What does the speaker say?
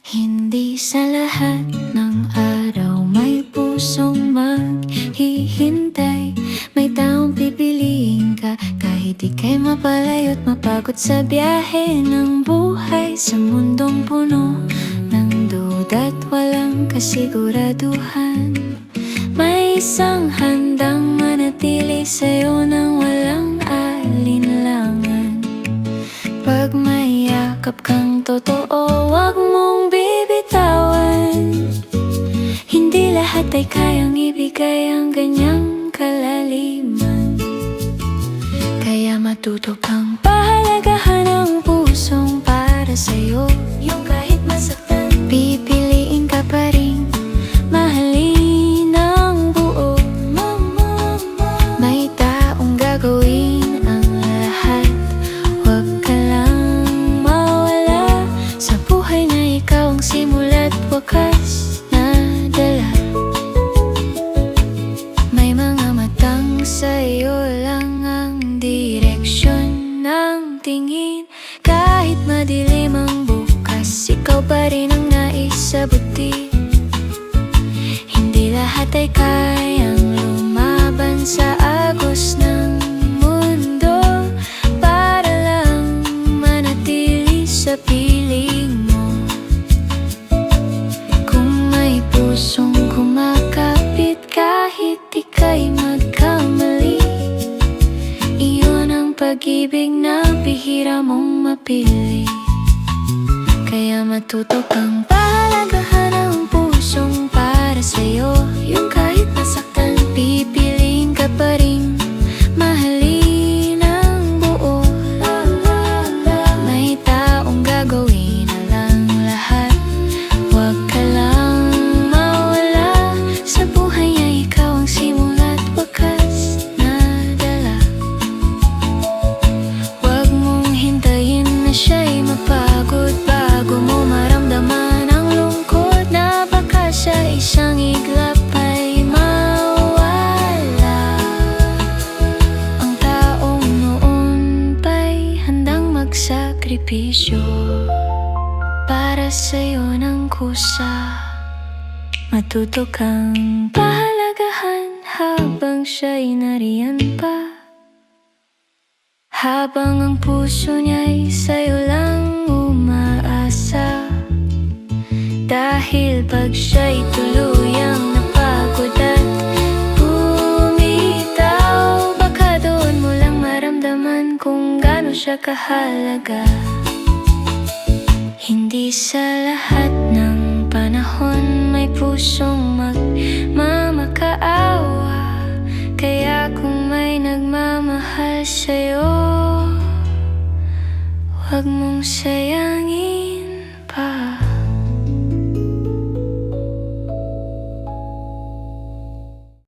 Hindi sa lahat ng araw may pusong maghihintay. May taong pipiliin ka kahit ika'y mapalayo't mapagod sa biyahe ng buhay. Sa mundong puno ng duda't walang kasiguraduhan, may isang handang manatili sa'yo nang walang alinlangan. Pag may yakap kang totoo, wag mong bibitawan. Hindi lahat ay kayang ibigay ang ganyang kalaliman. Kaya matuto kang pahalagahan ang pusong para sa'yo. Yung kahit masaktan, pipiliin ka pa rin mahalin ng buo. May taong gagawin ang lahat, wag ka lang mawala sa buhay na ikaw ang simula't wakas na dala. May mga matang sa'yo lang ang direksyon ng tingin. Kahit madilim ang bukas, ikaw pa rin ang naisabuti. Hindi lahat ay kayang lumaban sa agos ng mundo para lang manatili sa piling mo. Kung may pusong kumakapit kahit ika'y magkamali, iyon ang pag-ibig na bihira mong mapili. Kaya matuto kang pahalagahan ang pusong para sa'yo. Yung kahit nasaktan, pipiliin ka pa rin mahalin ng buo. May taong gagawin na lang lahat, wag ka lang mawala sa buhay niya, ikaw ang simula't wakas na dala. Wag mong hintayin na siya'y mapagod bago mo maramdaman ang lungkot na baka sa isang iglap ay mawala. Ang taong noon pa'y handang magsakripisyo para sa'yo ng kusa. Matuto kang pahalagahan habang siya'y nariyan pa, habang ang puso niya'y sa'yo lang umaasa. Dahil pag siya'y tuluyang napagod at bumitaw, baka doon mo lang maramdaman kung gaano siya kahalaga. Hindi sa lahat ng panahon may pusong magmamakaawa. Kaya kung may nagmamahal sa'yo, wag mong sayangin.